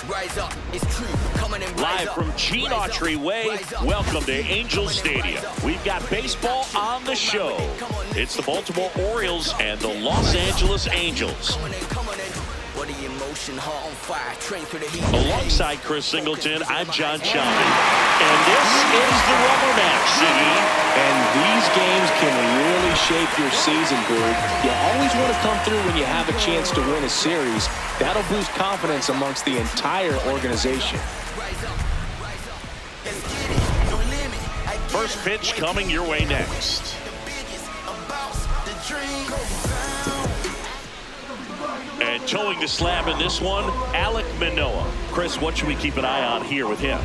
Live from Gene Autry Way, welcome to Angels Stadium. We've got baseball on the show. It's the Baltimore Orioles and the Los Angeles Angels. Alongside Chris Singleton, I'm John Childy. And this is the rubber match, Siggy. And these games can really shape your season, Boog. You always want to come through when you have a chance to win a series. That'll boost confidence amongst the entire organization. First pitch coming your way next. And towing the slab in this one, Alek Manoah. Chris, what should we keep an eye on here with him?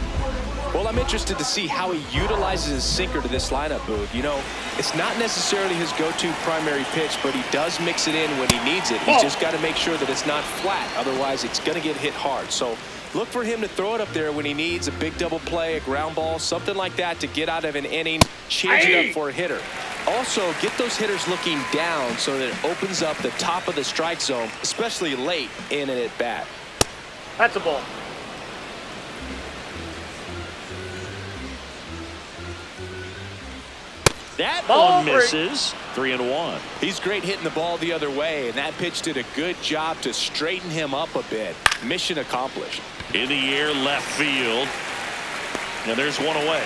Well, I'm interested to see how he utilizes his sinker to this lineup, Boog. You know, it's not necessarily his go-to primary pitch, but he does mix it in when he needs it. He's just got to make sure that it's not flat. Otherwise, it's going to get hit hard. So look for him to throw it up there when he needs a big double play, a ground ball, something like that to get out of an inning, change it up for a hitter. Also, get those hitters looking down so that it opens up the top of the strike zone, especially late in an at-bat. That's a ball. That one misses. 3-1. He's great hitting the ball the other way, and that pitch did a good job to straighten him up a bit. Mission accomplished. In the air, left field. And there's one away.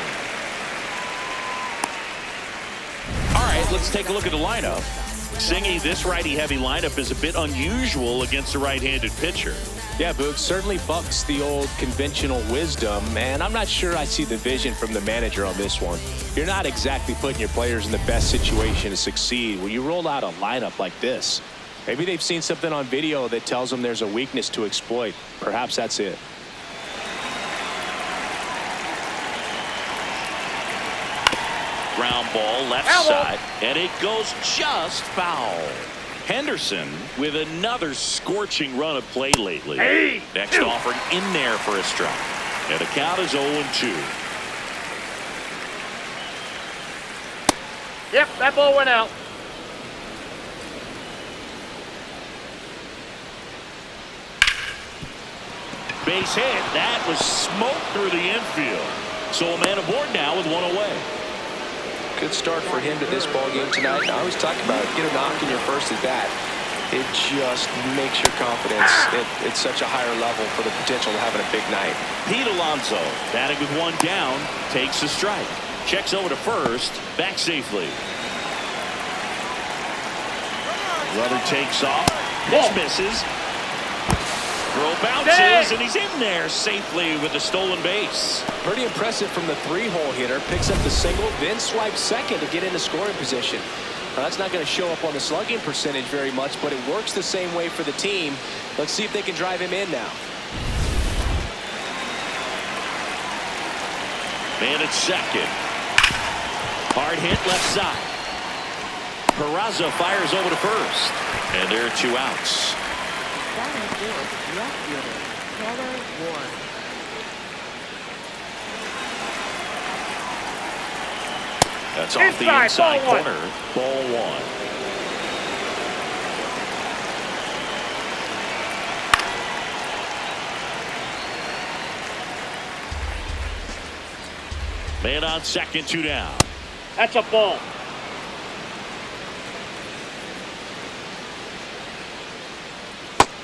All right, let's take a look at the lineup. Singy, this righty-heavy lineup is a bit unusual against a right-handed pitcher. Yeah, Boog, certainly bucks the old conventional wisdom, and I'm not sure I see the vision from the manager on this one. You're not exactly putting your players in the best situation to succeed when you roll out a lineup like this. Maybe they've seen something on video that tells them there's a weakness to exploit. Perhaps that's it. Ground ball left side, and it goes just foul. Henderson with another scorching run of play lately. Next offering in there for a strike. And the count is 0-2. Yep, that ball went out. Base hit. That was smoke through the infield. So a man aboard now with one away. Good start for him to this ball game tonight. I always talk about it. Get a knock in your first at bat. It just makes your confidence at such a higher level for the potential of having a big night. Pete Alonso batting with one down, takes a strike. Checks over to first, back safely. Runner takes off. Pitch misses. Throw bounces, and he's in there safely with the stolen base. Pretty impressive from the three-hole hitter. Picks up the single, then swipes second to get into scoring position. Now, that's not going to show up on the slugging percentage very much, but it works the same way for the team. Let's see if they can drive him in now. Man at second. Hard hit left side. Peraza fires over to first. And there are 2 outs. That's off the inside corner. Ball 1. Man on second, 2 down. That's a ball.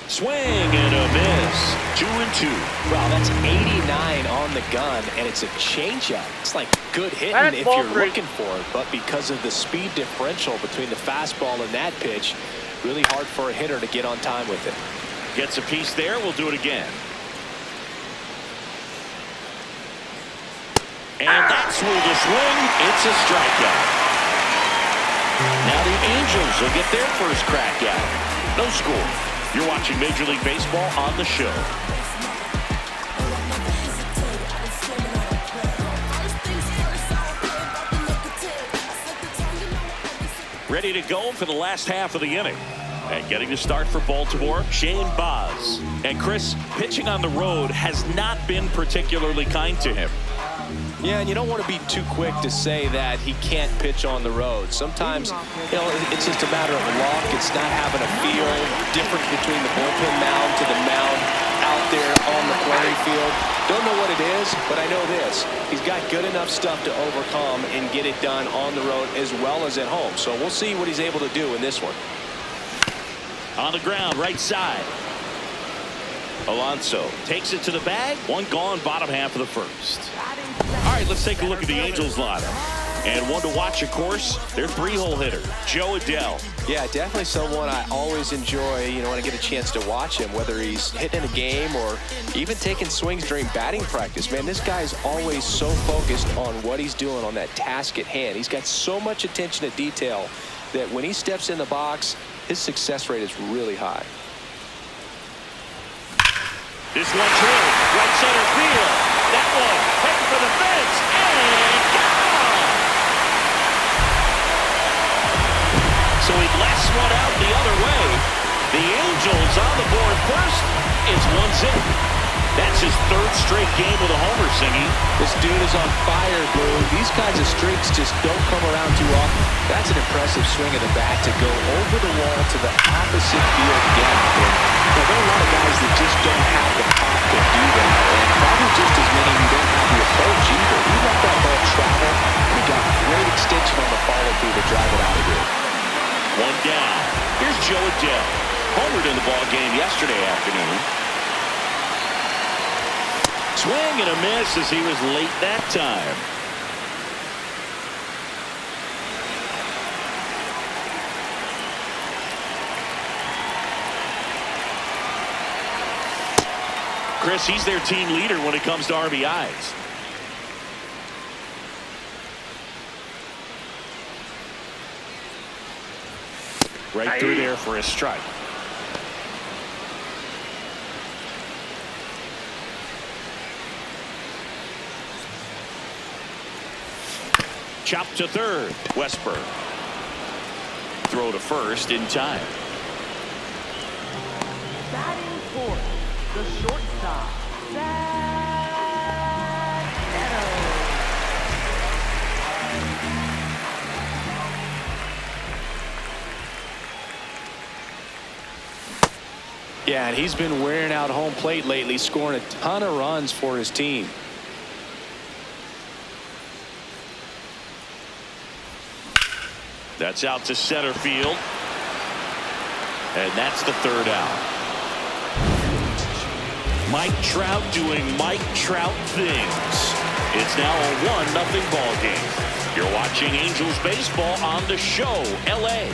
Swing and a miss. 2-2. Wow, that's 89 on the gun, and it's a changeup. It's like good hitting if you're looking for it, but because of the speed differential between the fastball and that pitch, really hard for a hitter to get on time with it. Gets a piece there. We'll do it again. And that's through the swing. It's a strikeout. Now the Angels will get their first crack at it. No score. You're watching Major League Baseball on the show. Ready to go for the last half of the inning. And getting to start for Baltimore, Shane Baz. And Chris, pitching on the road has not been particularly kind to him. Yeah, and you don't want to be too quick to say that he can't pitch on the road. Sometimes, you know, it's just a matter of luck. It's not having a feel difference between the bullpen mound to the mound out there on the playing field. Don't know what it is, but I know this. He's got good enough stuff to overcome and get it done on the road as well as at home. So we'll see what he's able to do in this one. On the ground, right side. Alonso takes it to the bag. One gone, bottom half of the first. All right, let's take a look at the Angels lineup. And one to watch, of course, their 3-hole hitter, Jo Adell. Yeah, definitely someone I always enjoy, when I get a chance to watch him, whether he's hitting in a game or even taking swings during batting practice. Man, this guy's always so focused on what he's doing on that task at hand. He's got so much attention to detail that when he steps in the box, his success rate is really high. This one drilled, right center field. That one heading for the fence, and gone! So he blasts one out the other way. The Angels on the board first. It's 1-0. That's his 3rd straight game with a homer, Singy. This dude is on fire, Blue. These kinds of streaks just don't come around too often. That's an impressive swing of the bat to go over the wall to the opposite field gap. There are a lot of guys that just don't have the pop to do that, and probably just as many who don't have the approach either. He let that ball travel, and he got great extension on the follow-through to drive it out of here. One down. Here's Jo Adell. Homered in the ball game yesterday afternoon. Swing and a miss as he was late that time. Chris, he's their team leader when it comes to RBIs. Right through there for a strike. Chop to third. Westburg. Throw to first in time. Batting fourth, the shortstop, Yeah, and he's been wearing out home plate lately, scoring a ton of runs for his team. That's out to center field. And that's the 3rd out. Mike Trout doing Mike Trout things. It's now a 1-0 ball game. You're watching Angels baseball on the show, LA.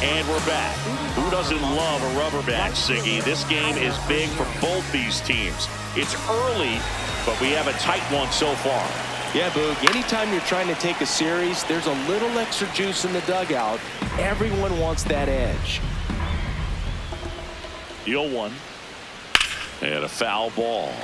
And we're back. Who doesn't love a rubber match, Siggy? This game is big for both these teams. It's early, but we have a tight one so far. Yeah, Boog, anytime you're trying to take a series, there's a little extra juice in the dugout. Everyone wants that edge. 0-1. And a foul ball.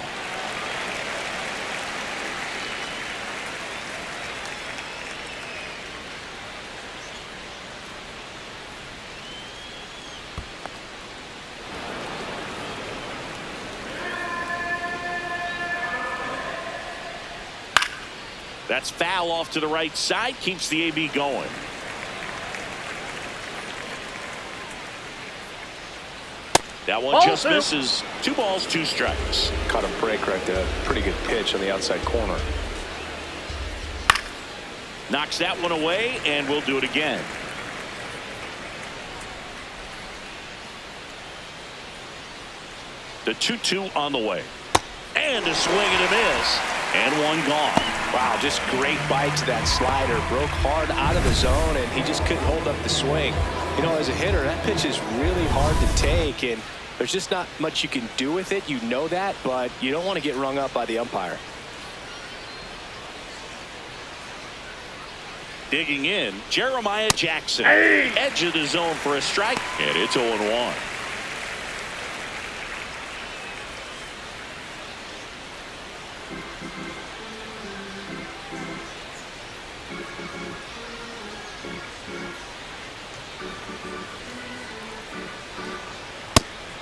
That's foul off to the right side. Keeps the AB going. That one just misses. 2 balls, 2 strikes. Caught a break right there. Pretty good pitch on the outside corner. Knocks that one away, and we'll do it again. The 2-2 on the way. And a swing and a miss. And one gone. Wow, just great bite to that slider. Broke hard out of the zone, and he just couldn't hold up the swing. As a hitter, that pitch is really hard to take, and there's just not much you can do with it. You know that, but you don't want to get rung up by the umpire. Digging in, Jeremiah Jackson. Edge of the zone for a strike, and it's 0-1.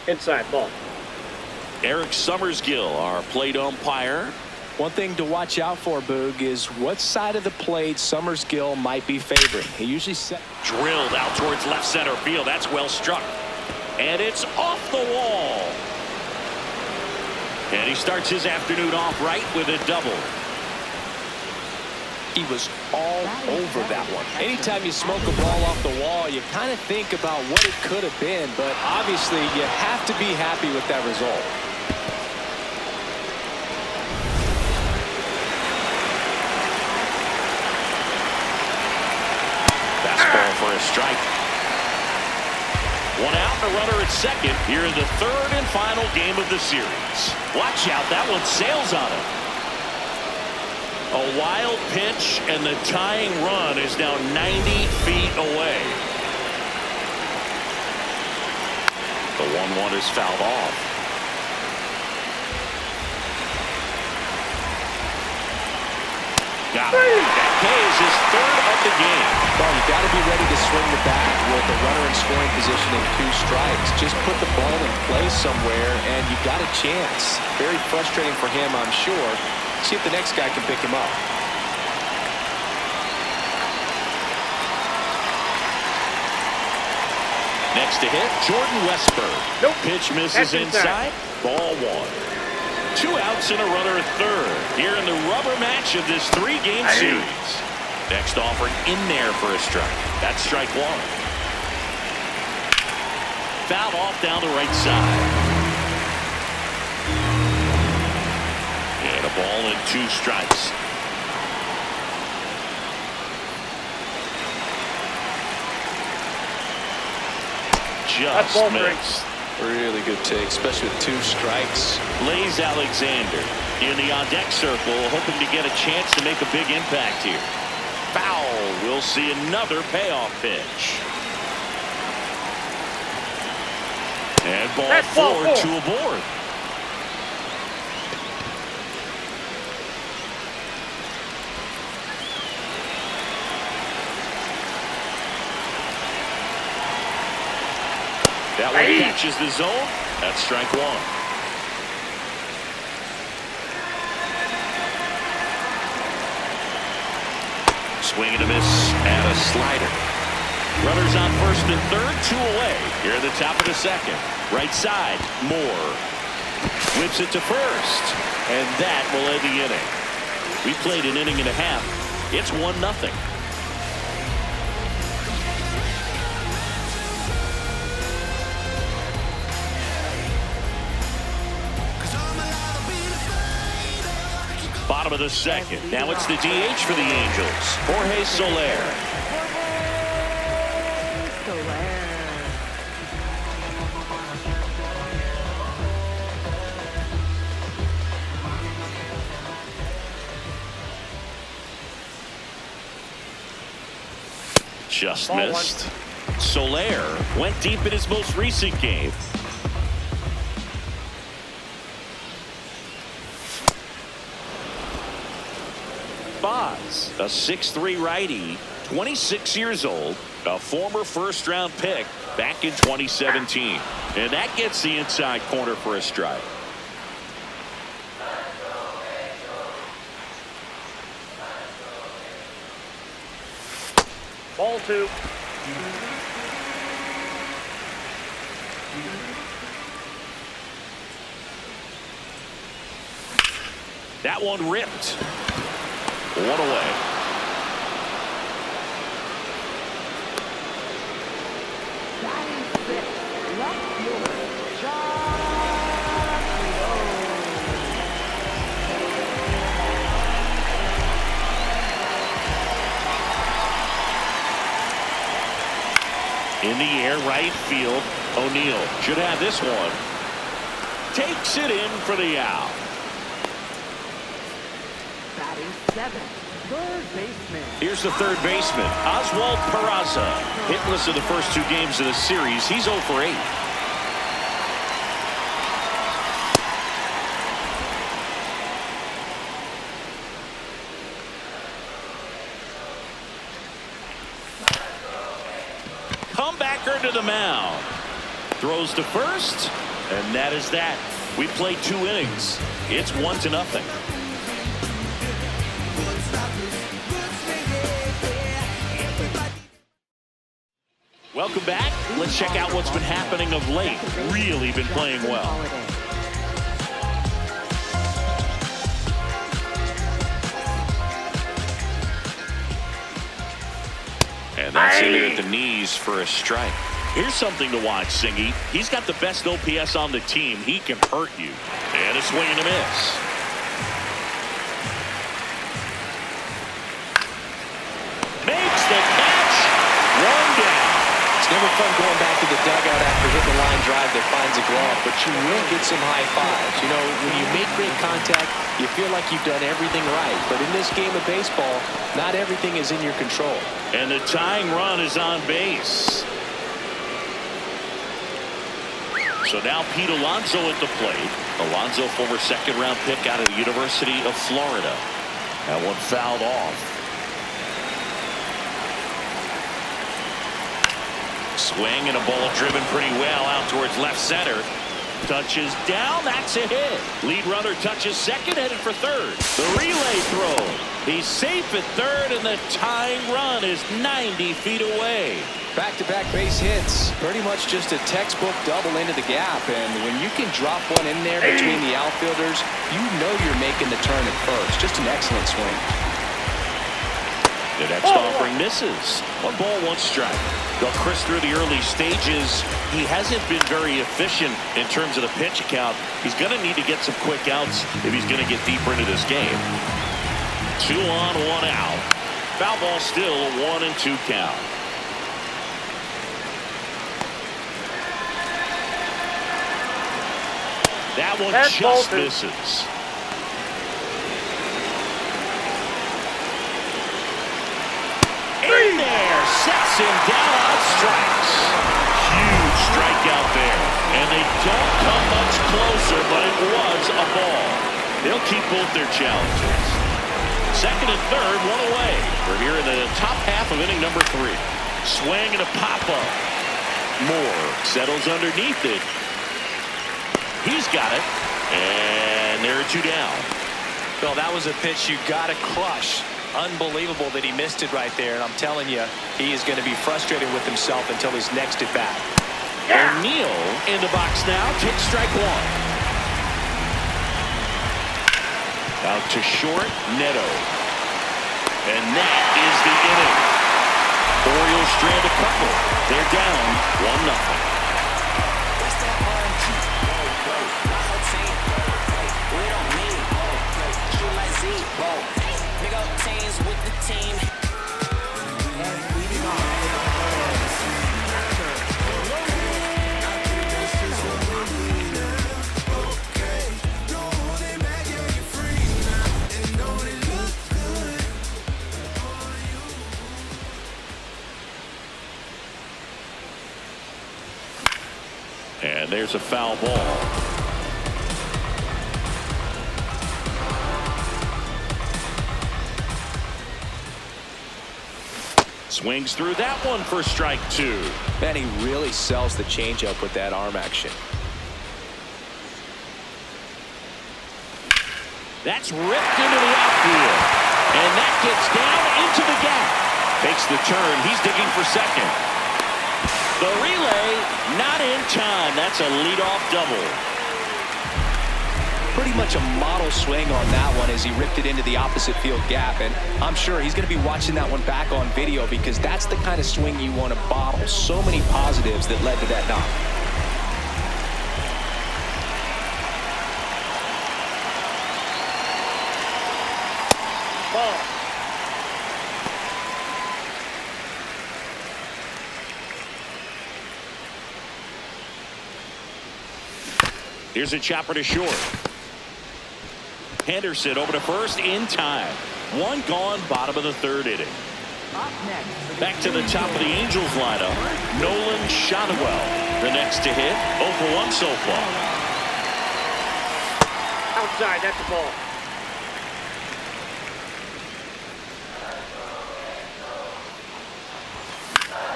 Inside ball. Eric Summersgill, our plate umpire. One thing to watch out for, Boog, is what side of the plate Summerskill might be favoring. He usually drilled out towards left center field. That's well struck. And it's off the wall. And he starts his afternoon off right with a double. He was all over that one. Anytime you smoke a ball off the wall, you kind of think about what it could have been, but obviously you have to be happy with that result. Fastball for a strike. One out and a runner at second here in the third and final game of the series. Watch out, that one sails on him. A wild pitch, and the tying run is now 90 feet away. The 1-1 is fouled off. Got it. That K is his third of the game. Well, you got to be ready to swing the bat with a runner in scoring position and 2 strikes. Just put the ball in play somewhere, and you got a chance. Very frustrating for him, I'm sure. See if the next guy can pick him up. Next to hit, Jordan Westburg. Nope. Pitch misses That's inside. Ball 1. 2 outs and a runner at third. Here in the rubber match of this 3-game series. Next offering in there for a strike. That's strike 1. Fouled off down the right side. And a ball and 2 strikes. Just missed. Really good take, especially with 2 strikes. Blaze Alexander in the on-deck circle, hoping to get a chance to make a big impact here. Foul. We'll see another payoff pitch. And ball 4, 2 aboard. That one catches the zone. That's strike 1. Swing and a miss and a slider. Runners on first and third, 2 away. Here at the top of the second. Right side, Moore. Whips it to first. And that will end the inning. We played an inning and a half. It's 1-0. Bottom of the second. Now it's the DH for the Angels. Jorge Soler. Just missed. Soler went deep in his most recent game. A 6'3" righty, 26 years old, a former first-round pick back in 2017. And that gets the inside corner for a strike. Ball 2. That one ripped. 1 away. In the air, right field. O'Neill should have this one. Takes it in for the out. Batting 7, third baseman. Here's the third baseman, Oswald Peraza. Hitless in the first 2 games of the series. He's 0 for 8. Comebacker to the mound. Throws to first, and that is that. We played 2 innings. It's 1-0. Welcome back. Let's check out what's been happening of late. Really been playing well. And that's in there at the knees for a strike. Here's something to watch, Singy. He's got the best OPS on the team. He can hurt you. And a swing and a miss. Makes the catch. One down. It's never fun going back to the dugout after hitting a line drive that finds a glove, but you will get some high fives. You know, when you make great contact, you feel like you've done everything right. But in this game of baseball, not everything is in your control. And the tying run is on base. So now Pete Alonso at the plate. Alonso, former second-round pick out of the University of Florida. That one fouled off. Swing and a ball driven pretty well out towards left center. Touches down. That's a hit. Lead runner touches second, headed for third. The relay throw. He's safe at third, and the tying run is 90 feet away. Back-to-back base hits. Pretty much just a textbook double into the gap. And when you can drop one in there between the outfielders, you know you're making the turn at first. Just an excellent swing. The next offering misses. 1 ball, 1 strike. Well, Chris, through the early stages, he hasn't been very efficient in terms of the pitch count. He's going to need to get some quick outs if he's going to get deeper into this game. 2 on, 1 out. Foul ball still, a 1-2 count. That one just misses. In there, sets him down on strikes. Huge strikeout there. And they don't come much closer, but it was a ball. They'll keep both their challenges. Second and third, 1 away. We're here in the top half of inning number 3. Swing and a pop-up. Moore settles underneath it. He's got it. And there are 2 down. Well, that was a pitch you got to crush. Unbelievable that he missed it right there. And I'm telling you, he is going to be frustrated with himself until his next at bat. Yeah. O'Neal in the box now. Takes strike 1. Out to short, Neto. And that is the inning. Orioles strand a couple. They're down 1-0. And there's a foul ball. Swings through that one for strike 2. Man, he really sells the changeup with that arm action. That's ripped into the outfield. And that gets down into the gap. Takes the turn. He's digging for second. The relay not in time. That's a leadoff double. Pretty much a model swing on that one as he ripped it into the opposite field gap. And I'm sure he's going to be watching that one back on video because that's the kind of swing you want to bottle. So many positives that led to that knock. Ball. Here's a chopper to short. Henderson over to first in time. 1 gone, bottom of the 3rd inning. Up next. Back to the top of the Angels lineup. Nolan Shotwell, the next to hit. 0 for 1 so far. Outside, that's a ball.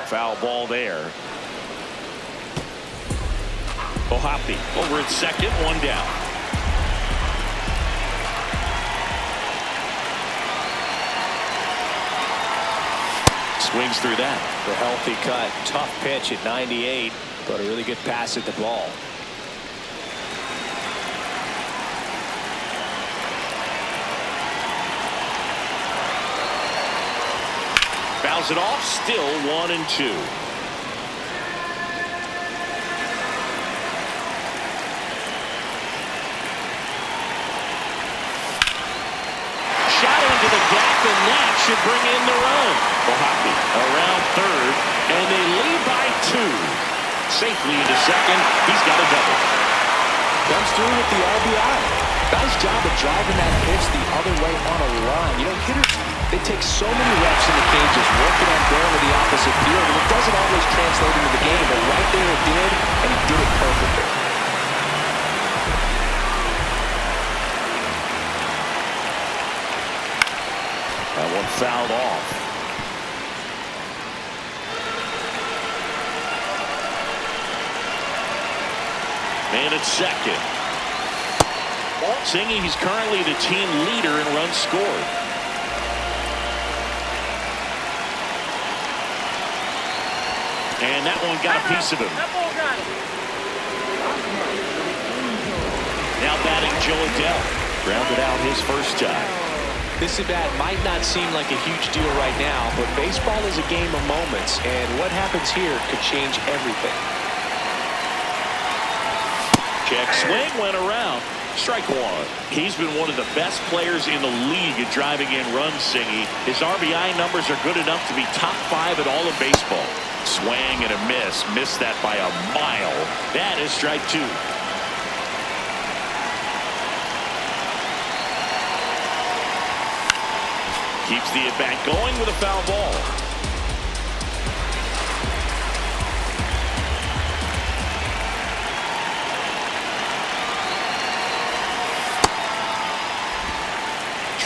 Foul ball there. Ohapi over at second, 1 down. swings through that. The healthy cut. Tough pitch at 98, but a really good pass at the ball. Fouls it off. Still 1-2. Shot into the gap, and that should bring in the run. Oaxaca around third, and they lead by 2. Safely into second. He's got a double. Comes through with the RBI. Nice job of driving that pitch the other way on a line. You know, hitters, they take so many reps in the cages working on going to the opposite field, and it doesn't always translate into the game, but right there it did, and he did it perfectly. That one fouled off. And it's second. Singy, he's currently the team leader in runs scored. And that one got a piece of him. That ball got him. Now batting Joe Adele. Grounded out his first time. This at-bat might not seem like a huge deal right now, but baseball is a game of moments, and what happens here could change everything. Check swing went around. Strike one. He's been one of the best players in the league at driving in runs, Singy. His RBI numbers are good enough to be top 5 at all of baseball. Swing and a miss. Missed that by a mile. That is strike 2. Keeps the at-bat going with a foul ball.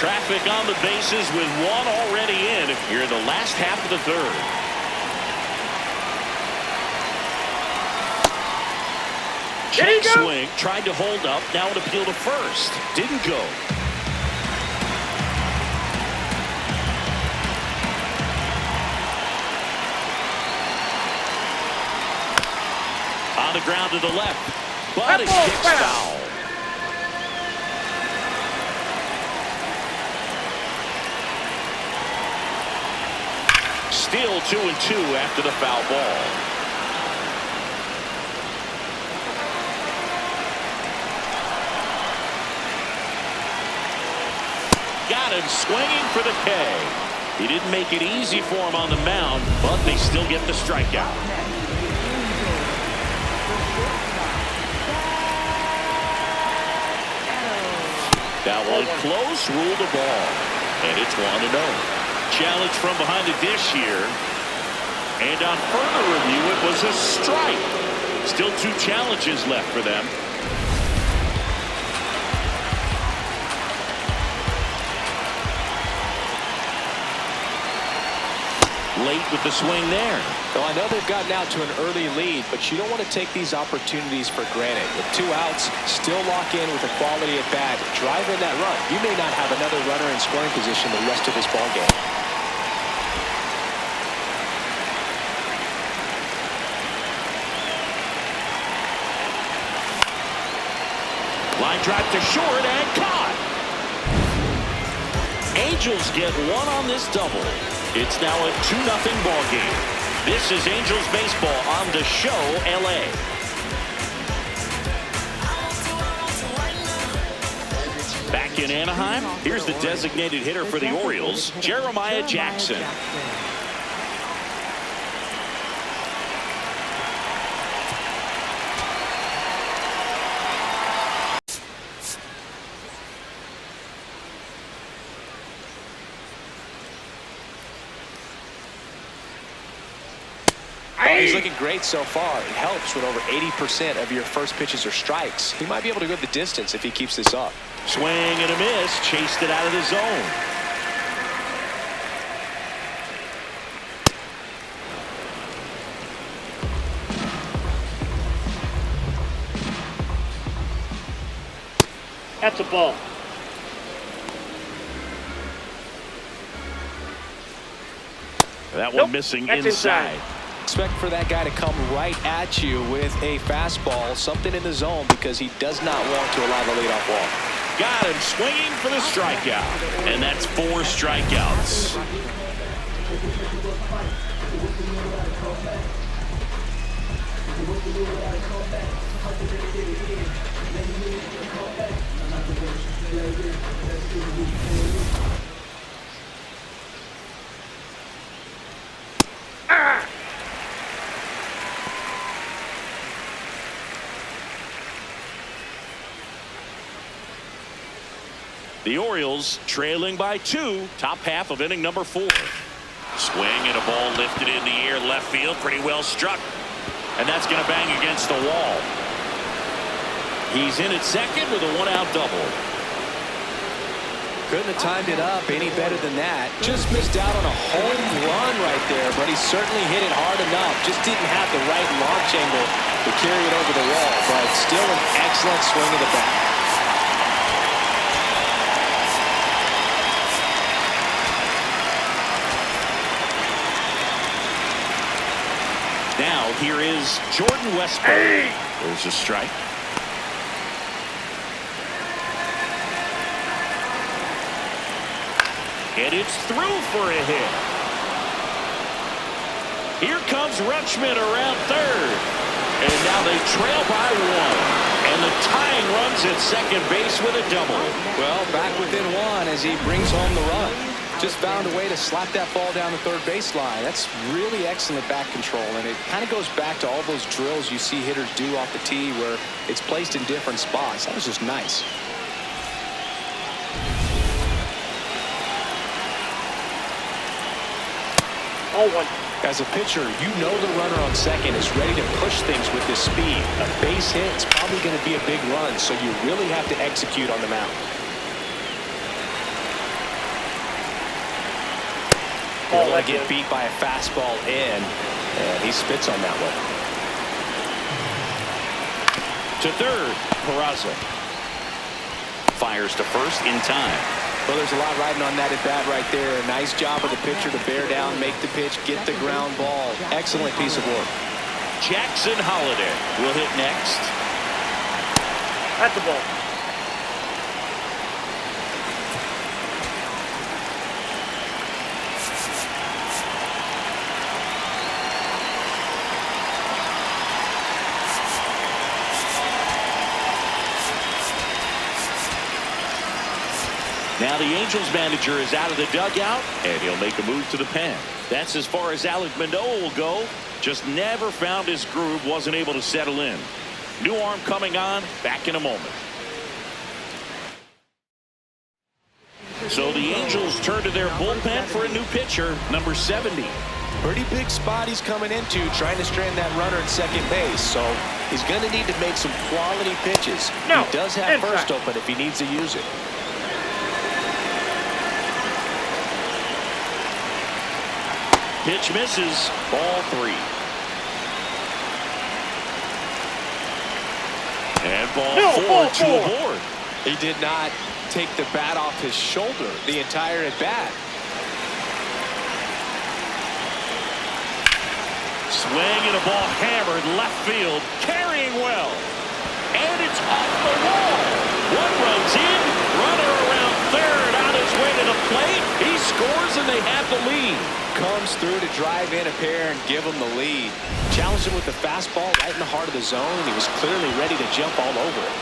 Traffic on the bases with one already in here in the last half of the third. Check swing, tried to hold up, now an appeal to first. Didn't go. On the ground to the left, but it kicks foul. Still 2-2 after the foul ball. Got him swinging for the K. He didn't make it easy for him on the mound, but they still get the strikeout. That one close, ruled the ball, and it's 1-0. Challenge from behind the dish here, and on further review it was a strike. Still 2 challenges left for them. Late with the swing there. Well, I know they've gotten out to an early lead, but you don't want to take these opportunities for granted. With 2 outs, still lock in with a quality at bat. Drive in that run. You may not have another runner in scoring position the rest of this ball game. Line drive to short and caught. Angels get 1 on this double. It's now a 2-0 ball game. This is Angels baseball on the show, LA. Back in Anaheim, here's the designated hitter for the Orioles, Jeremiah Jackson. He's looking great so far. It helps when over 80% of your first pitches are strikes. He might be able to go the distance if he keeps this up. Swing and a miss. Chased it out of the zone. That's a ball. That Nope, one missing that's inside. Expect for that guy to come right at you with a fastball, something in the zone, because he does not want to allow the leadoff walk. Got him swinging for the strikeout. And that's 4 strikeouts. The Orioles trailing by 2, top half of inning number 4. Swing and a ball lifted in the air, left field, pretty well struck. And that's going to bang against the wall. He's in at second with a 1-out double. Couldn't have timed it up any better than that. Just missed out on a home run right there, but he certainly hit it hard enough. Just didn't have the right launch angle to carry it over the wall, but still an excellent swing of the bat. Now here is Jordan Westbrook. There's a strike. And it's through for a hit. Here comes Rutschman around third. And now they trail by 1. And the tying runs at second base with a double. Well, back within 1 as he brings home the run. Just found a way to slap that ball down the third baseline. That's really excellent bat control, and it kind of goes back to all those drills you see hitters do off the tee where it's placed in different spots. That was just nice. Oh, 1. As a pitcher, you know the runner on second is ready to push things with his speed. A base hit is probably going to be a big run, so you really have to execute on the mound. You don't want to get beat by a fastball in, and he spits on that one. To third, Peraza. Fires to first in time. Well, there's a lot riding on that at bat right there. Nice job of the pitcher to bear down, make the pitch, get the ground ball. Excellent piece of work. Jackson Holliday will hit next. At the ball. Now the Angels manager is out of the dugout, and he'll make a move to the pen. That's as far as Alek Manoah will go. Just never found his groove, wasn't able to settle in. New arm coming on, back in a moment. So the Angels turn to their bullpen for a new pitcher, number 70. Pretty big spot he's coming into, trying to strand that runner at second base. So he's going to need to make some quality pitches. No, he does have first open if he needs to use it. Pitch misses, ball 3. And ball 4 to a board. He did not take the bat off his shoulder the entire at bat. Swing and a ball hammered left field, carrying well. And it's off the wall. One runs in, runner around third, on his way to the plate. He scores and they have the lead. Comes through to drive in a pair and give him the lead. Challenged him with the fastball right in the heart of the zone, and he was clearly ready to jump all over it.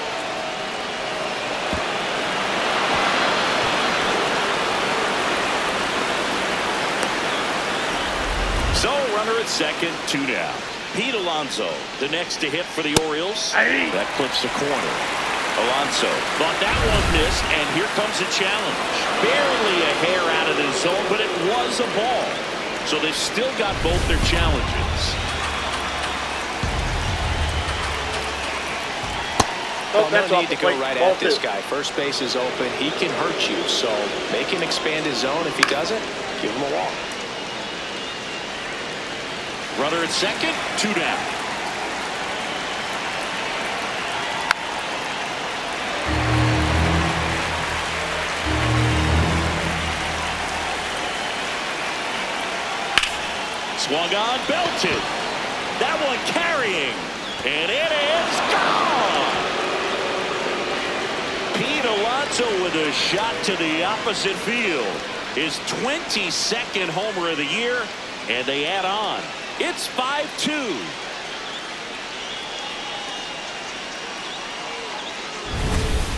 So runner at second, 2 down. Pete Alonso, the next to hit for the Orioles. That clips the corner. Alonso thought that one missed, and here comes a challenge. Barely a hair out of the zone, but it was a ball. So they've still got both their challenges. Well, no need to go right at this guy. First base is open. He can hurt you, so make him expand his zone. If he doesn't, give him a walk. Runner at second, 2 down. Swung on, belted. That one carrying. And it is gone. Pete Alonso with a shot to the opposite field. His 22nd homer of the year. And they add on. It's 5-2.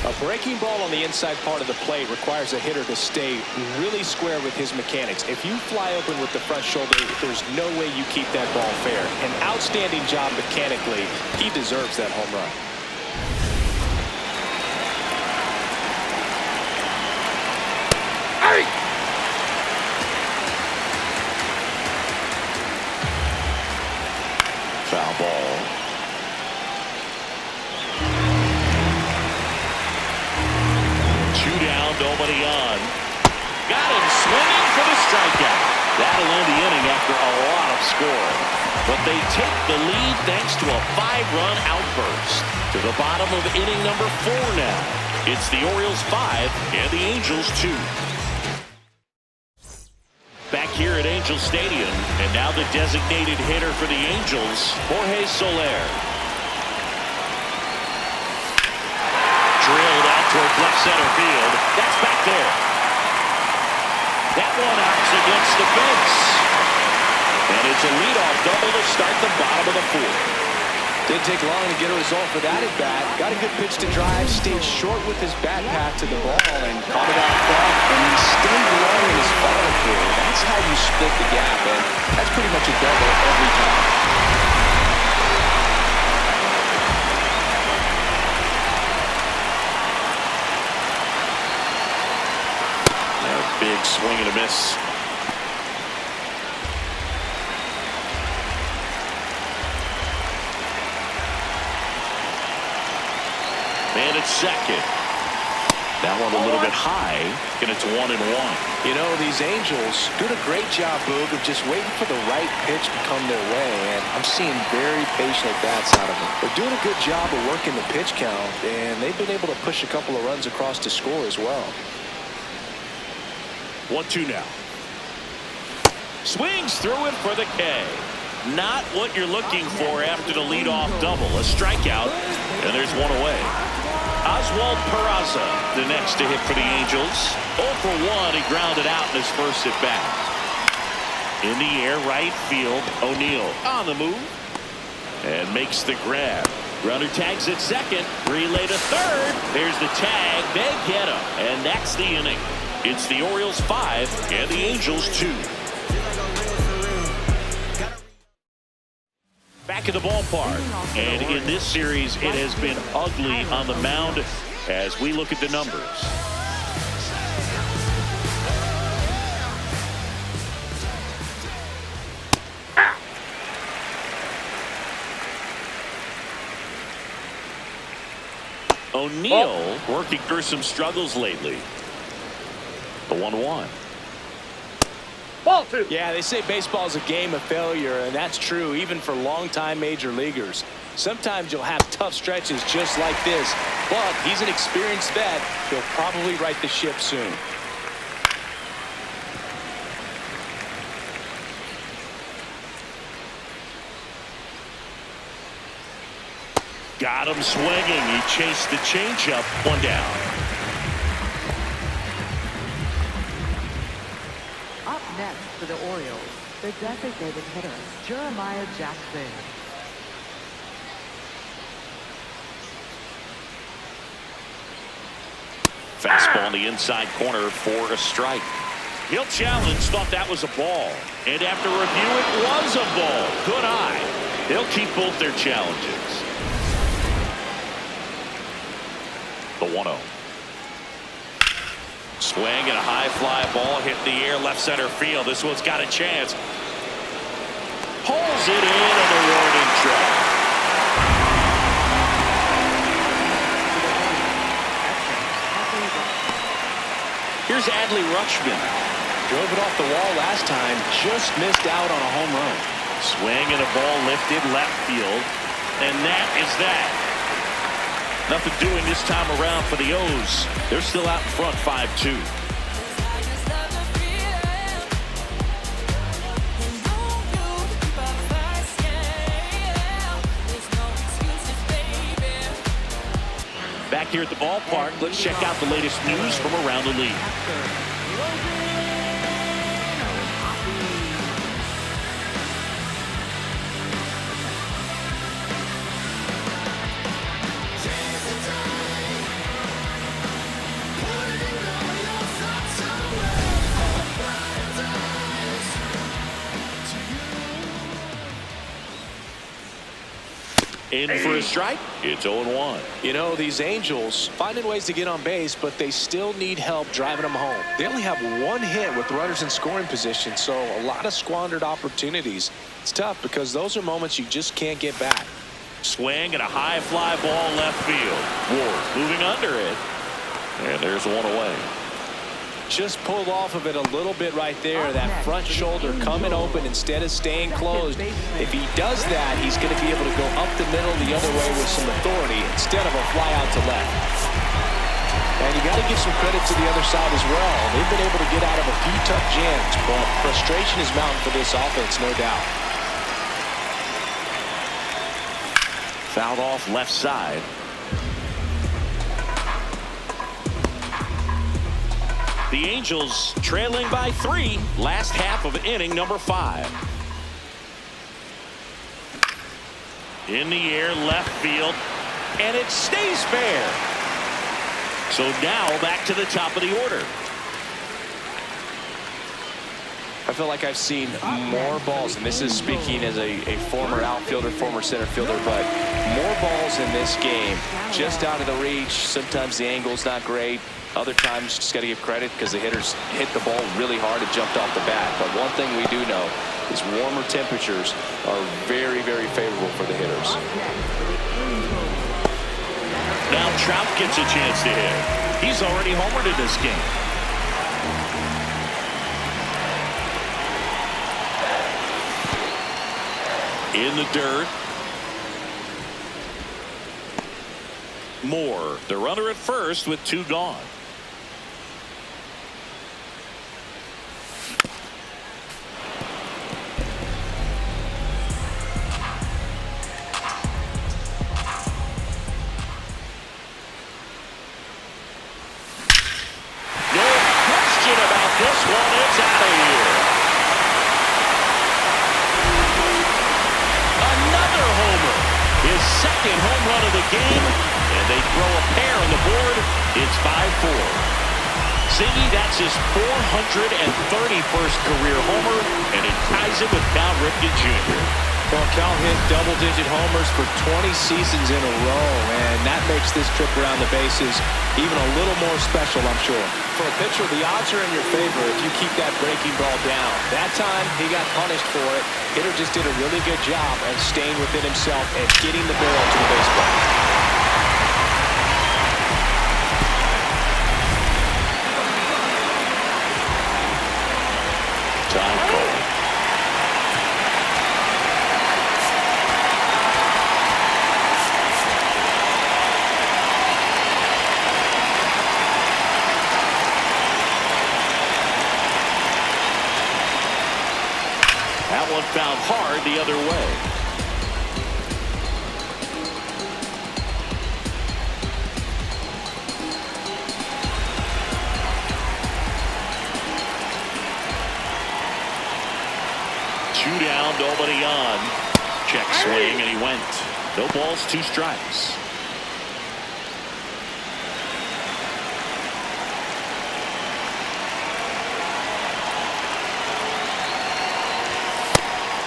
A breaking ball on the inside part of the plate requires a hitter to stay really square with his mechanics. If you fly open with the front shoulder, there's no way you keep that ball fair. An outstanding job mechanically. He deserves that home run. Hey! Foul ball. Two down, nobody on. Got him swinging for the strikeout. That'll end the inning after a lot of scoring. But they take the lead thanks to a 5-run outburst. To the bottom of inning number 4 now. It's the Orioles 5 and the Angels 2. Back here at Angel Stadium, and now the designated hitter for the Angels, Jorge Soler. Drilled out toward left center field. That's back there. That one out against the fence. And it's a leadoff double to start the bottom of the 4th. Didn't take long to get a result for that at bat. Got a good pitch to drive, stayed short with his bat path to the ball, and caught it out front. And he stayed long in his follow through. That's how you split the gap, and that's pretty much a double every time. A big swing and a miss. And it's second. That one a little bit high, and it's 1-1. You know, these Angels doing a great job, Boog, of just waiting for the right pitch to come their way, and I'm seeing very patient at-bats out of them. They're doing a good job of working the pitch count, and they've been able to push a couple of runs across to score as well. 1-2 now. Swings through it for the K. Not what you're looking for after the leadoff double. A strikeout, and there's one away. Oswald Peraza, the next to hit for the Angels. 0 for 1, he grounded out in his first at bat. In the air, right field, O'Neill on the move and makes the grab. Runner tags at second, relay to third. There's the tag, they get him, and that's the inning. It's the Orioles 5 and the Angels 2. Back at the ballpark, and in this series it has been ugly on the mound as we look at the numbers. O'Neill working through some struggles lately. The 1-1. Ball 2. Yeah, they say baseball is a game of failure, and that's true even for longtime major leaguers. Sometimes you'll have tough stretches just like this, but he's an experienced vet. He'll probably right the ship soon. Got him swinging. He chased the changeup. 1 down. Up next for the Orioles, the designated hitter, Jeremiah Jackson. Fastball in the inside corner for a strike. He'll challenge, thought that was a ball. And after review, it was a ball. Good eye. They'll keep both their challenges. The 1-0. Swing and a high fly ball hit the air left center field. This one's got a chance. Pulls it in on the warning track. Here's Adley Rutschman. Drove it off the wall last time, just missed out on a home run. Swing and a ball lifted left field. And that is that. Nothing doing this time around for the O's. They're still out in front 5-2. here at the ballpark. Let's check out the latest news from around the league. In for a strike. It's 0-1. You know, these Angels finding ways to get on base, but they still need help driving them home. They only have one hit with runners in scoring position, so a lot of squandered opportunities. It's tough because those are moments you just can't get back. Swing and a high fly ball left field. Ward moving under it. And there's one away. Just pulled off of it a little bit right there. That front shoulder coming open instead of staying closed. If he does that, he's going to be able to go up the middle the other way with some authority instead of a fly out to left. And you got to give some credit to the other side as well. They've been able to get out of a few tough jams, but frustration is mounting for this offense, no doubt. Fouled off left side. The Angels trailing by 3, last half of inning number 5. In the air, left field, and it stays fair. So now back to the top of the order. I feel like I've seen more balls, and this is speaking as a former outfielder, former center fielder, but more balls in this game just out of the reach. Sometimes the angle's not great. Other times, just got to give credit because the hitters hit the ball really hard and jumped off the bat. But one thing we do know is warmer temperatures are very, very favorable for the hitters. Now Trout gets a chance to hit. He's already homered in this game. In the dirt. Moore, the runner at first with 2 gone. That's his 431st career homer, and it ties him with Cal Ripken Jr. Well, Cal hit double-digit homers for 20 seasons in a row, and that makes this trip around the bases even a little more special, I'm sure. For a pitcher, the odds are in your favor if you keep that breaking ball down. That time, he got punished for it. Hitter just did a really good job of staying within himself and getting the barrel to the baseball. That one found hard the other way. Two down, nobody on. Check swing, and he went. No balls, 2 strikes.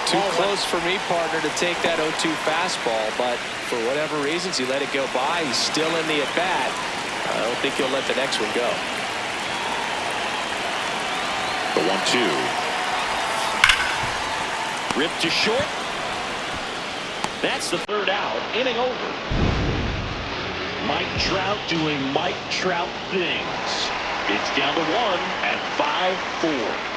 Too close for me, partner, to take that 0-2 fastball, but for whatever reasons, he let it go by. He's still in the at-bat. I don't think he'll let the next one go. The 1-2. Ripped to short. That's the 3rd out. Inning over. Mike Trout doing Mike Trout things. It's down to 1 at 5-4.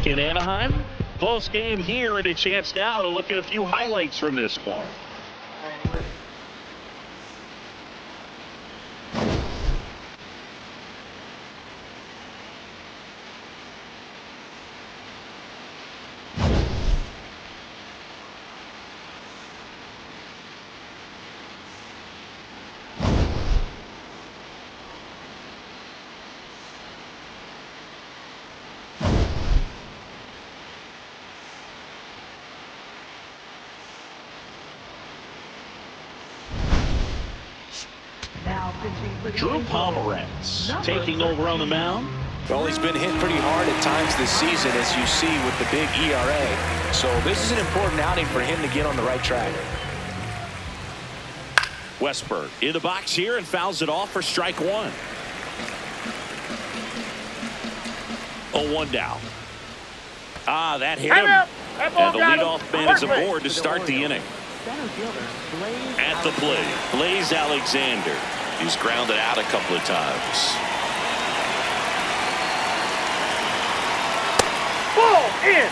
In Anaheim, close game here, and a chance now to look at a few highlights from this one. Drew Pomeranz taking over on the mound. Well, he's been hit pretty hard at times this season, as you see with the big ERA. So this is an important outing for him to get on the right track. Westberg in the box here and fouls it off for strike one. 0-1 down. That hit him. And the leadoff man is aboard to start the inning. At the plate, Blaze Alexander. He's grounded out a couple of times. Ball in.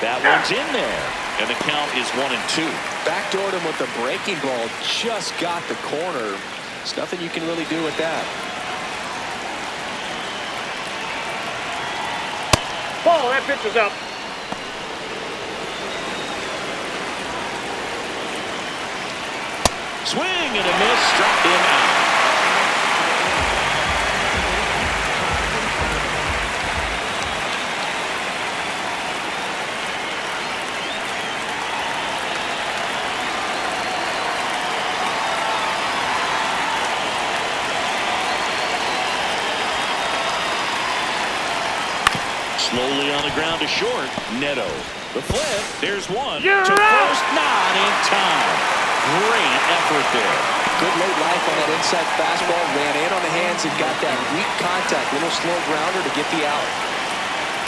That one's in there. And the count is 1-2. Backdoored him with the breaking ball. Just got the corner. There's nothing you can really do with that. Ball, that pitch is up. Swing and a miss. Struck him out. Slowly on the ground to short. Neto. The flip. There's one. You're to out. first. Not in time. Great effort there. Good late life on that inside fastball. Ran in on the hands and got that weak contact. Little slow grounder to get the out.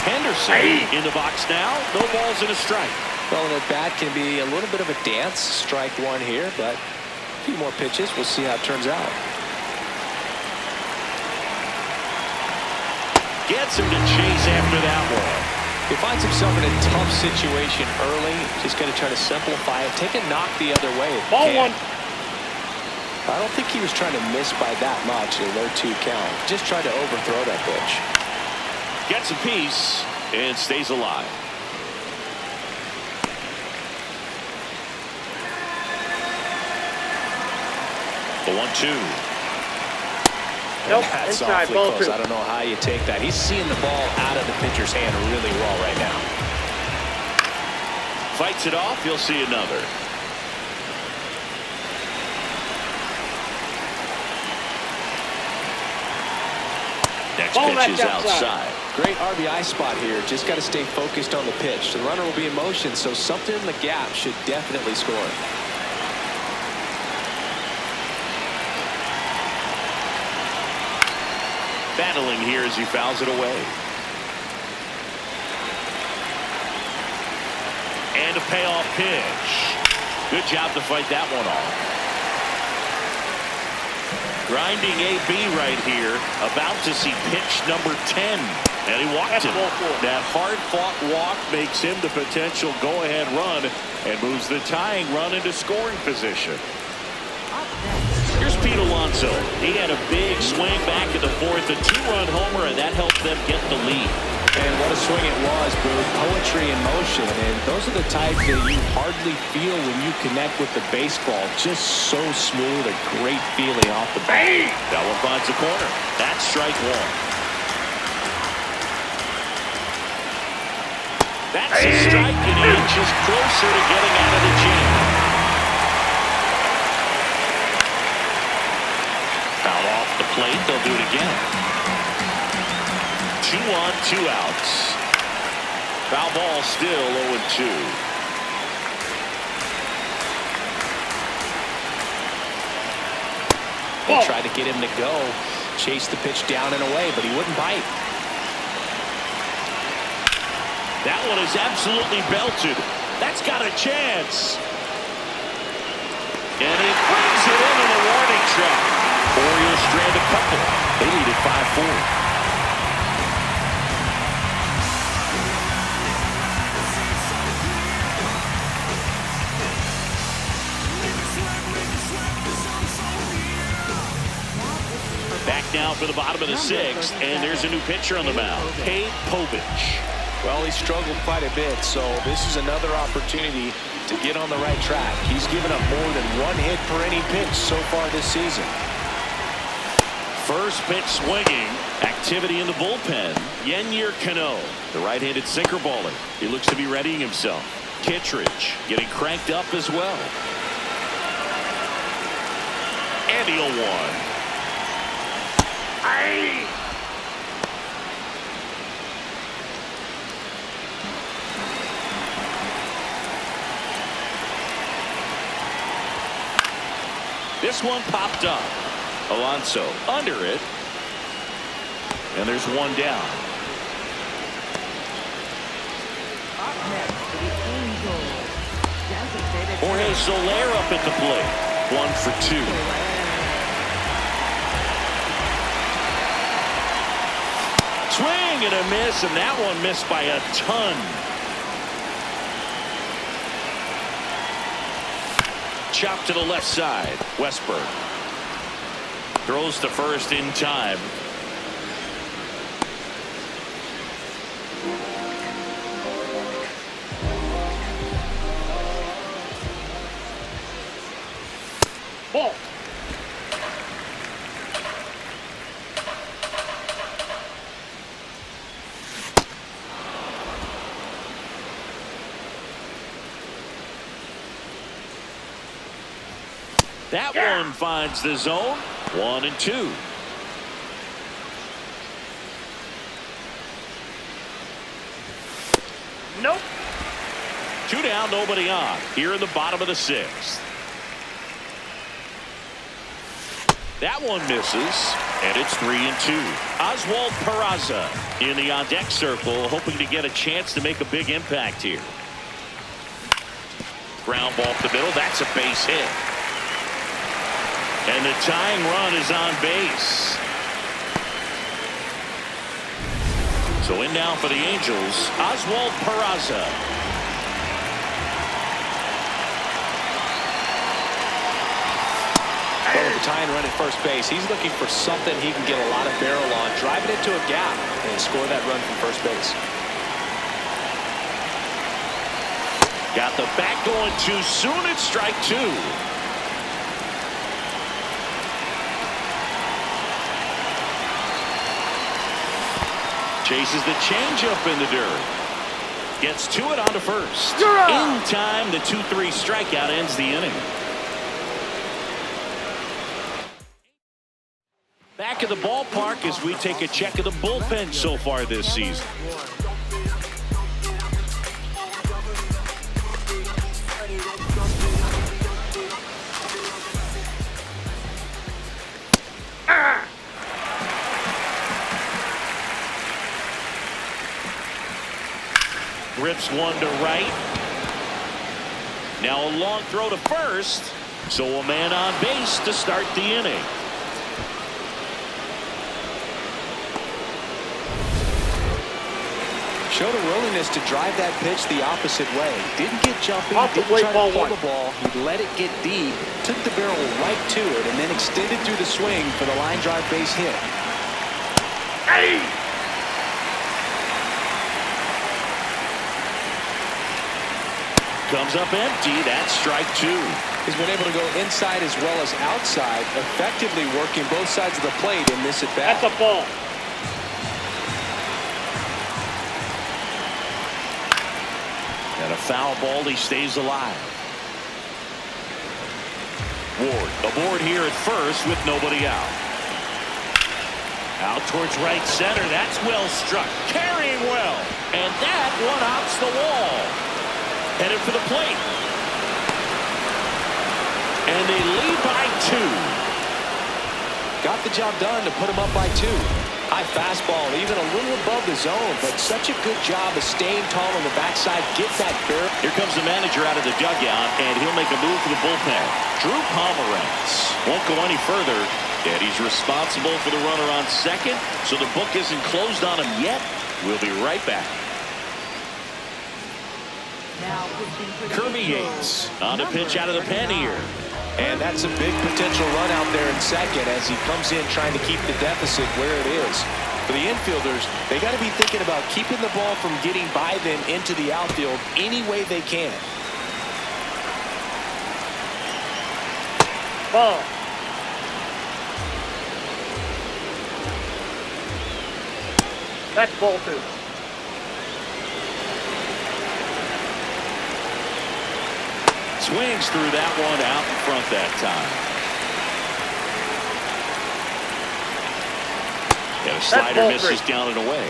Henderson in the box now. No balls and a strike. Well, and at bat can be a little bit of a dance. Strike one here, but a few more pitches. We'll see how it turns out. Gets him to chase after that one. He finds himself in a tough situation early. Just got to try to simplify it. Take a knock the other way. Ball one. I don't think he was trying to miss by that much. A low 2 count. Just tried to overthrow that pitch. Gets a piece and stays alive. The 1-2. Nope, That's inside, awfully ball close. two. I don't know how you take that. He's seeing the ball out of the pitcher's hand really well right now. Fights it off. You'll see another. Next Ball pitch is back outside. outside. Great RBI spot here. Just got to stay focused on the pitch. The runner will be in motion, so something in the gap should definitely score. Battling here as he fouls it away. And a payoff pitch. Good job to fight that one off. Grinding AB right here. About to see pitch number 10. And he walked him. That hard-fought walk makes him the potential go-ahead run and moves the tying run into scoring position. Here's Pete Alonso. He had a big swing back in the fourth, a 2-run homer, and that helped them get the lead. And what a swing it was, Boo. Poetry in motion. And those are the types that you hardly feel when you connect with the baseball. Just so smooth, a great feeling off the bat. That one finds the corner. That's strike one. That's a strike, and he inches closer to getting out of the jam. Foul off the plate. They'll do it again. 2 on, 2 outs. Foul ball still 0-2. They tried to get him to go. Chase the pitch down and away, but he wouldn't bite. That one is absolutely belted. That's got a chance. And he brings it into the warning track. Orioles strand a couple. They lead at 5-4. Back now for the bottom of the 6th, and there's a new pitcher on the mound, Kate Povich. Well, he struggled quite a bit, so this is another opportunity to get on the right track. He's given up more than 1 hit per inning pitch so far this season. First pitch swinging, Activity in the bullpen. Yennier Cano, the right-handed sinker baller. He looks to be readying himself. Kittredge getting cranked up as well. And he'll one. Aye. This one popped up. Alonso under it. And there's one down. Up next for the Angels, designated Jorge hitter. Soler up at the plate. 1 for 2. Swing and a miss, and that one missed by a ton. Chop to the left side. Westberg throws to first in time. Ball. That one finds the zone. 1 and 2. Nope. 2 down, nobody on. Here in the bottom of the 6th. That one misses, and it's 3 and 2. Oswald Peraza in the on-deck circle, hoping to get a chance to make a big impact here. Ground ball up the middle. That's a base hit. And the tying run is on base. So in now for the Angels, Oswald Peraza. Well, with the tying run at first base, he's looking for something he can get a lot of barrel on, drive it into a gap, and score that run from first base. Got the bat going too soon. It's strike 2. Chases the changeup in the dirt. Gets to it onto first. In time, the 2-3 strikeout ends the inning. Back at the ballpark as we take a check of the bullpen so far this season. Rips one to right. Now a long throw to first. So a man on base to start the inning. Showed a willingness to drive that pitch the opposite way. Didn't get jumpy, Off the didn't plate, try ball to pull one. the ball. He let it get deep, took the barrel right to it, and then extended through the swing for the line drive base hit. Hey. Comes up empty. That's strike 2. He's been able to go inside as well as outside, effectively working both sides of the plate in this at-bat. That's a ball. And a foul ball. He stays alive. Ward aboard here at first with nobody out. Out towards right center. That's well struck. Carrying well. And that one hops the wall. Headed for the plate. And they lead by 2. Got the job done to put him up by 2. High fastball, even a little above the zone, but such a good job of staying tall on the backside. Get that barrel. Here comes the manager out of the dugout, and he'll make a move for the bullpen. Drew Pomeranz won't go any further, and he's responsible for the runner on second, so the book isn't closed on him yet. We'll be right back. Now pitching for the Kirby Angels, Yates on the pitch out of the pen here. And that's a big potential run out there in second as he comes in trying to keep the deficit where it is. For the infielders, they got to be thinking about keeping the ball from getting by them into the outfield any way they can. Ball. That's ball 2. Swings through that one out in front that time. And a slider misses down and away.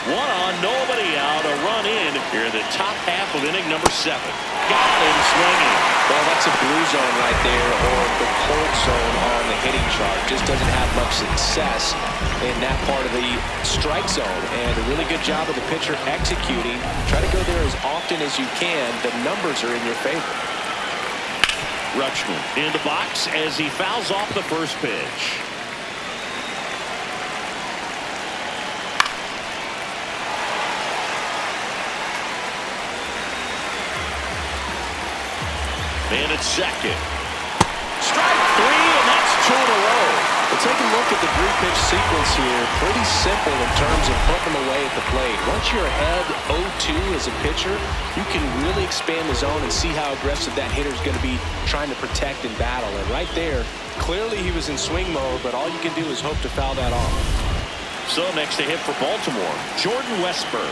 1 on, nobody out, a run in here in the top half of inning number 7. Got him swinging. Well, that's a blue zone right there, or the cold zone on the hitting chart. Just doesn't have much success in that part of the strike zone. And a really good job of the pitcher executing. Try to go there as often as you can. The numbers are in your favor. Rutschman in the box as he fouls off the first pitch. And it's second. Strike 3, and that's 2 in a row. Well, take a look at the 3-pitch sequence here. Pretty simple in terms of putting them away at the plate. Once you're ahead 0-2 as a pitcher, you can really expand the zone and see how aggressive that hitter is going to be trying to protect and battle. And right there, clearly he was in swing mode, but all you can do is hope to foul that off. So next to hit for Baltimore, Jordan Westburg.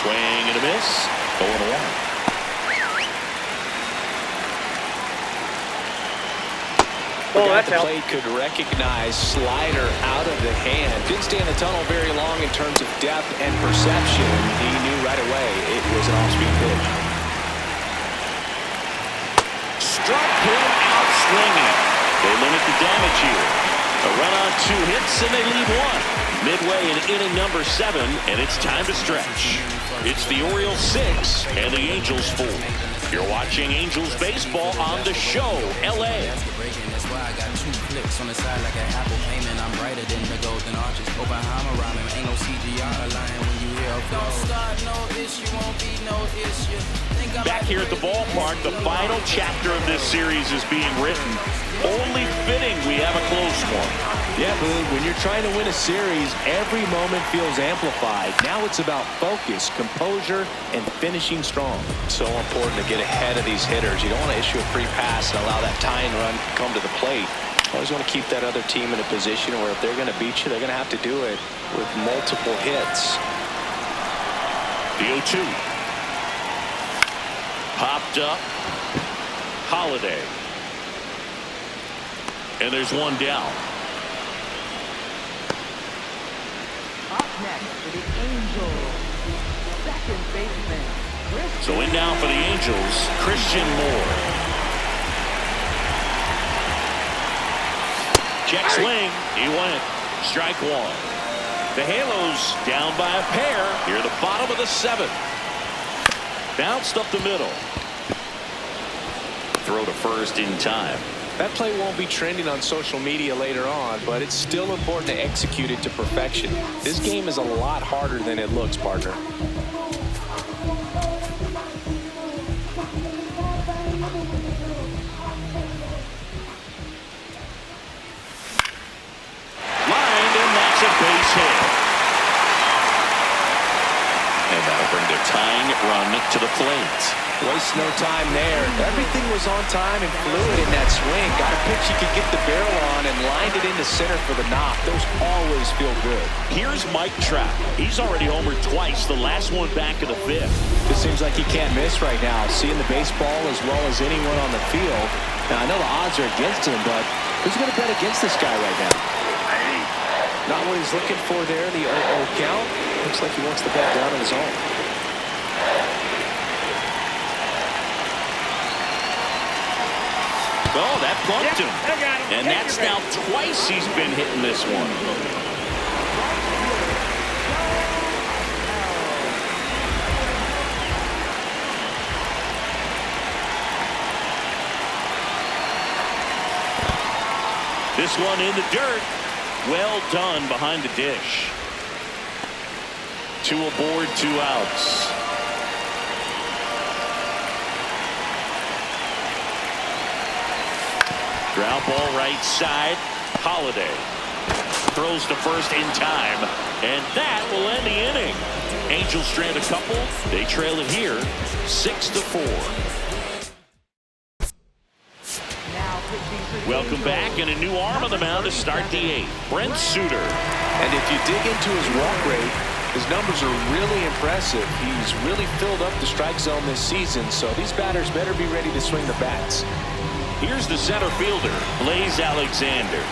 Swing and a miss. 0-1. Oh, the that's guy at the out. plate could recognize slider out of the hand. Didn't stay in the tunnel very long in terms of depth and perception. He knew right away it was an off-speed pitch. Struck him out swinging. They limit the damage here. A run on 2 hits and they leave 1. Midway in inning number 7, and it's time to stretch. It's the Orioles 6 and the Angels 4. You're watching Angels baseball on the show, LA. That's why I got 2 clicks on the side like an Apple payment. I'm brighter than the golden arches. Oppenheimer rhyming, ain't no CGI lying when you hear a don't start no issue, won't be no issue. Back here at the ballpark, the final chapter of this series is being written. Only fitting we have a close one. Yeah, Boog, when you're trying to win a series, every moment feels amplified. Now it's about focus, composure, and finishing strong. So important to get ahead of these hitters. You don't want to issue a free pass and allow that tying run to come to the plate. You always want to keep that other team in a position where if they're going to beat you, they're going to have to do it with multiple hits. The 0-2. Popped up. Holiday. And there's 1 down. Up next for the Angels, second baseman. So in now for the Angels, Christian Moore. Check swing. He went. Strike 1. The Halos down by a pair here at the bottom of the 7th. Bounced up the middle. Throw to first in time. That play won't be trending on social media later on, but it's still important to execute it to perfection. This game is a lot harder than it looks, partner. Lined, and that's a base hit. And that'll bring the tying run to the plate. Waste no time there. Everything was on time and fluid in that swing. Got a pitch he could get the barrel on and lined it into center for the knock. Those always feel good. Here's Mike Trout. He's already homered twice, the last one back in the 5th. It seems like he can't miss right now. Seeing the baseball as well as anyone on the field. Now, I know the odds are against him, but who's going to bet against this guy right now? Not what he's looking for there, the 0-0 count. Looks like he wants the bat down in his own. Oh, that plunked him. And that's now twice he's been hitting this one. This one in the dirt. Well done behind the dish. 2 aboard, 2 outs. Ground ball right side. Holiday throws to first in time, and that will end the inning. Angels strand a couple. They trail it here 6-4. Now pitching Welcome back, and a new arm on the mound to start the 8th. Brent Suter. And if you dig into his walk rate, his numbers are really impressive. He's really filled up the strike zone this season, so these batters better be ready to swing the bats. Here's the center fielder, Blaze Alexander.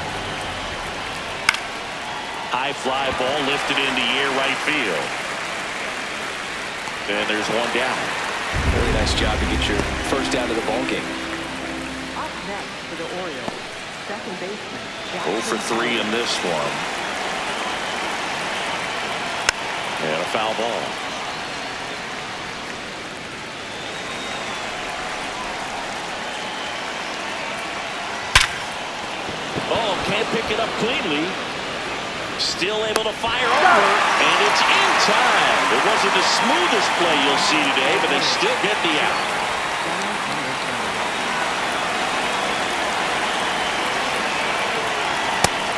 High fly ball lifted into air right field. And there's one down. Really nice job to get your first out of the ball game. Up next for the Orioles, second baseman. 0 for 3 in this one. And a foul ball. Oh, can't pick it up cleanly. Still able to fire over, and it's in time. It wasn't the smoothest play you'll see today, but they still get the out.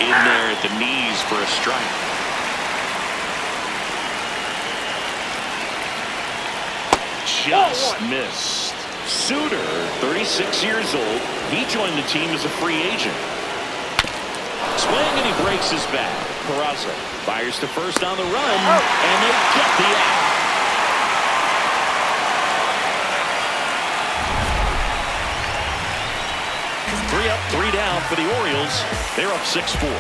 In there at the knees for a strike. Just missed. Suter, 36 years old. He joined the team as a free agent. Swing, and he breaks his bat. Peraza fires to first on the run, and they get the out. Three up, 3 down for the Orioles. They're up 6-4.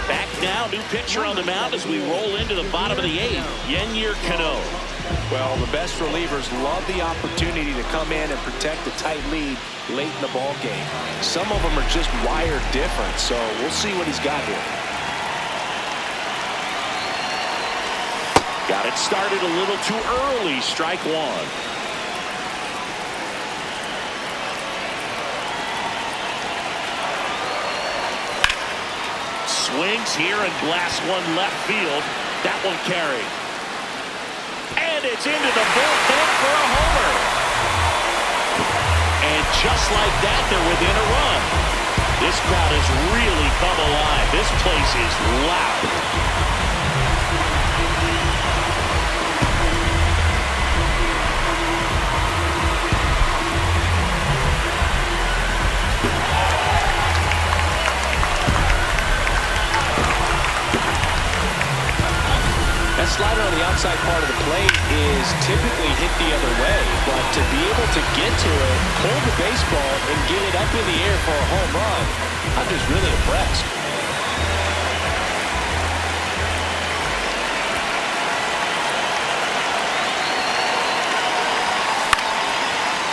Back now, new pitcher on the mound as we roll into the bottom of the 8th. Yennier Cano. Well, the best relievers love the opportunity to come in and protect a tight lead late in the ball game. Some of them are just wired different, so we'll see what he's got here. Got it started a little too early. Strike 1. Swings here and blasts one left field. That one carried. And it's into the bullpen for a homer. And just like that, they're within a run. This crowd has really come alive. This place is loud. That slider on the outside part of the plate is typically hit the other way, but to be able to get to it, hold the baseball, and get it up in the air for a home run, I'm just really impressed.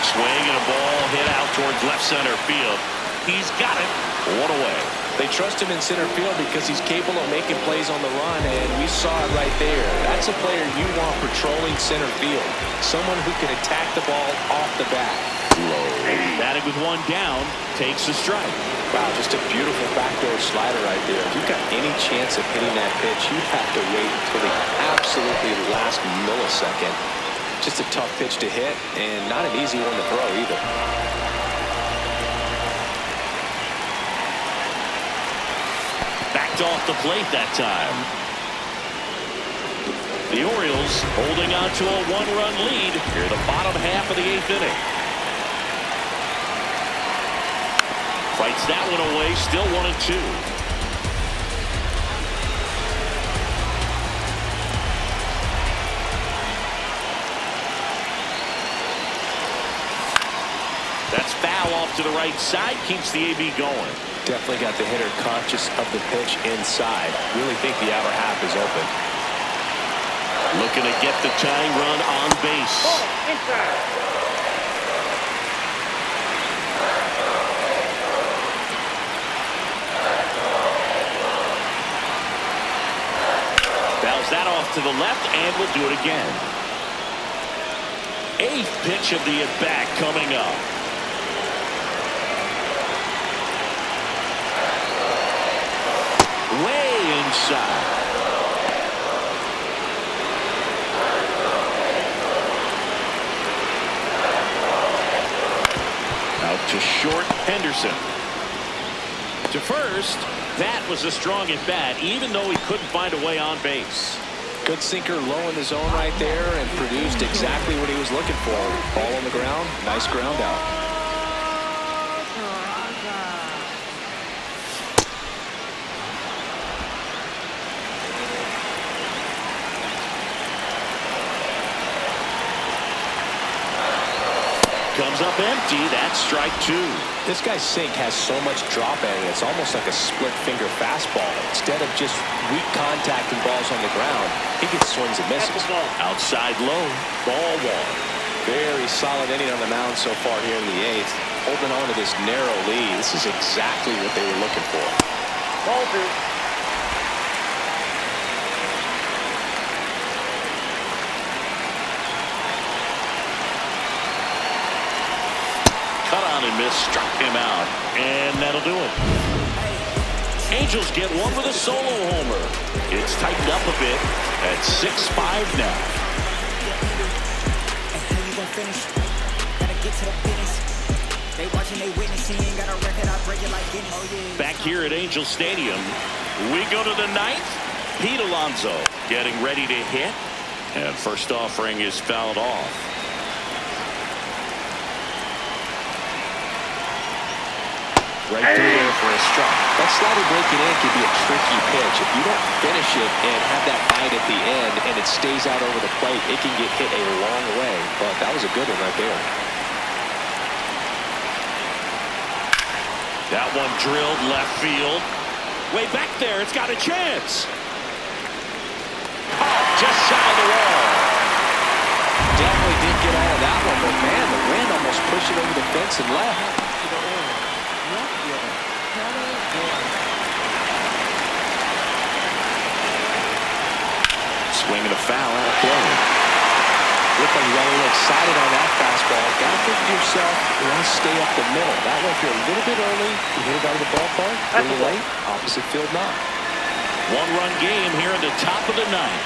Swing and a ball hit out towards left center field. He's got it. One away. They trust him in center field because he's capable of making plays on the run, and we saw it right there. That's a player you want patrolling center field. Someone who can attack the ball off the bat. Low. Batting with 1 down, takes a strike. Wow, just a beautiful backdoor slider right there. If you've got any chance of hitting that pitch, you have to wait until the absolutely last millisecond. Just a tough pitch to hit, and not an easy one to throw either. Backed off the plate that time. The Orioles holding on to a 1-run lead here the bottom half of the 8th inning. Fights that one away, still 1-2. That's foul off to the right side, keeps the AB going. Definitely got the hitter conscious of the pitch inside. Really think the outer half is open. Looking to get the tying run on base. Fouls that off to the left, and we'll do it again. 8th pitch of the at-bat coming up. Way inside. Out to short, Henderson. To first, That was a strong at bat, even though he couldn't find a way on base. Good sinker low in the zone right there and produced exactly what he was looking for. Ball on the ground, nice ground out. Comes up empty. That's strike two. This guy's sink has so much drop in it. It's almost like a split finger fastball. Instead of just weak contact and balls on the ground, he gets swings and misses. Outside low. Ball one. Very solid inning on the mound so far here in the eighth. Holding on to this narrow lead. This is exactly what they were looking for. Ball two. Cut on and miss, struck him out, and that'll do it. Angels get one with a solo homer. It's tightened up a bit at 6-5 now. Back here at Angel Stadium, we go to the ninth. Pete Alonso getting ready to hit, and first offering is fouled off. Right through there for a strike. That slider breaking in can be a tricky pitch. If you don't finish it and have that bite at the end and it stays out over the plate, it can get hit a long way. But that was a good one right there. That one drilled left field. Way back there. It's got a chance. Oh, just shy of the wall. Definitely did get out of that one, but man, the wind almost pushed it over the fence and left. Swinging a foul out of play. Looked like you got a little excited on that fastball. Got to think to yourself, you want to stay up the middle. That way, if you're a little bit early, you hit it out of the ballpark. A little late, opposite field not. One-run game here in the top of the ninth.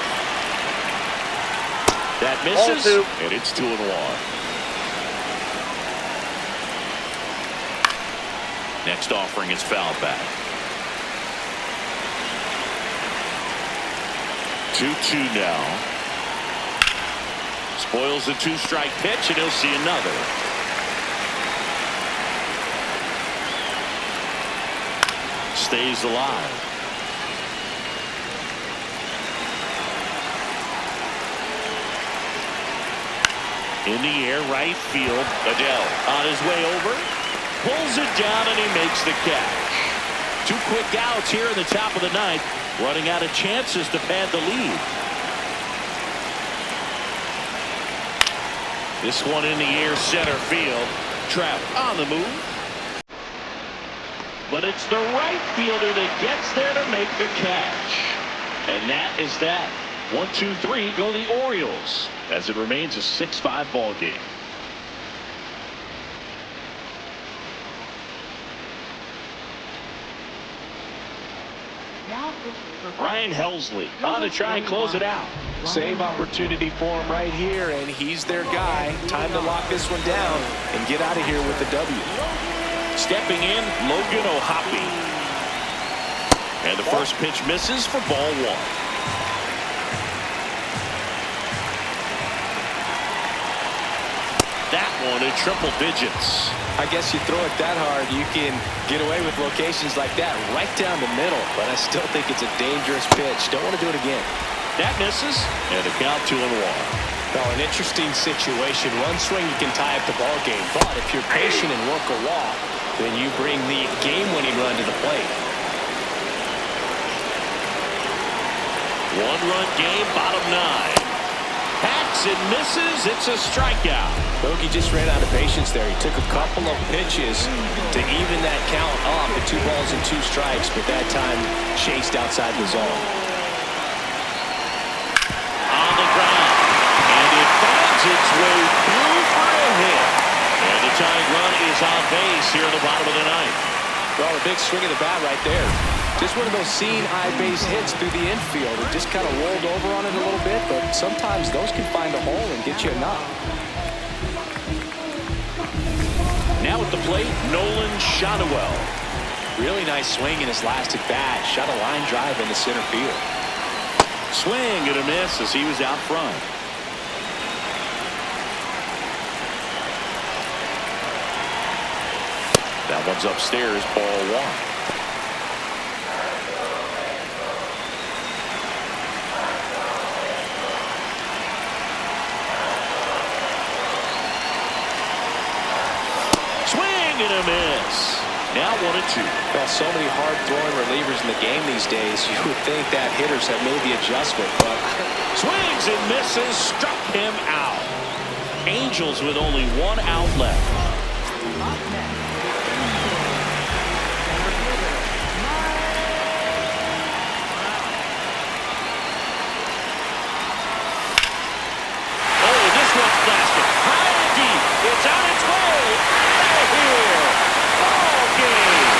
That misses, and it's 2-1. Next offering is fouled back. 2-2 now. Spoils the two-strike pitch, and he'll see another. Stays alive. In the air, right field. Adele on his way over. Pulls it down, and he makes the catch. Two quick outs here in the top of the ninth. Running out of chances to pad the lead. This one in the air, center field. Trout on the move. But it's the right fielder that gets there to make the catch. And that is that. 1-2-3 go the Orioles as it remains a 6-5 ball game. Ryan Helsley on to try and close it out. Same opportunity for him right here, and he's their guy. Time to lock this one down and get out of here with the W. Stepping in, Logan O'Hoppe. And the first pitch misses for ball one. That one in triple digits. I guess you throw it that hard, you can get away with locations like that right down the middle, but I still think it's a dangerous pitch. Don't want to do it again. That misses, and the count 2-1. Well, an interesting situation. One swing you can tie up the ball game, but if you're patient and work a walk, then you bring the game-winning run to the plate. One-run game, bottom nine. Hacks and misses. It's a strikeout. Bogey just ran out of patience there. He took a couple of pitches to even that count up at 2 balls and 2 strikes, but that time chased outside the zone. On the ground. And it finds its way through for a hit. And the tying run is on base here in the bottom of the ninth. Well, a big swing of the bat right there. Just one of those seeing eye base hits through the infield. It just kind of rolled over on it a little bit, but sometimes those can find a hole and get you a knock. Now at the plate, Nolan Shotwell. Really nice swing in his last at bat. Shot a line drive into center field. Swing and a miss as he was out front. That one's upstairs, ball one. Swing and a miss. Now 1-2. Well, so many hard-throwing relievers in the game these days. You would think that hitters have made the adjustment, but swings and misses, struck him out. Angels with only one out left. Up next, center fielder, Oh, this one's blasted. High and deep. It's on its way. Out of here. Ball game.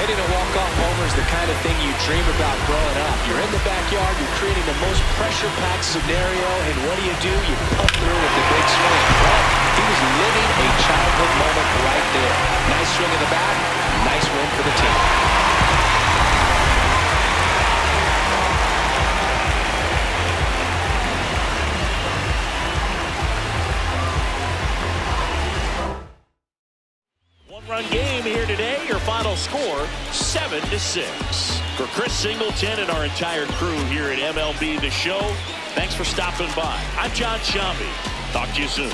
hitting a walk-off homer is the kind of thing you dream about growing up. You're in the backyard, you're creating the most pressure-packed scenario, and what do? You pump through with the big swing. Well, he was living a childhood moment right there. Nice swing of the bat, nice win for the team. One-run game here today. Your final score, 7-6. For Chris Singleton and our entire crew here at MLB The Show, thanks for stopping by. I'm John Shambi. Talk to you soon.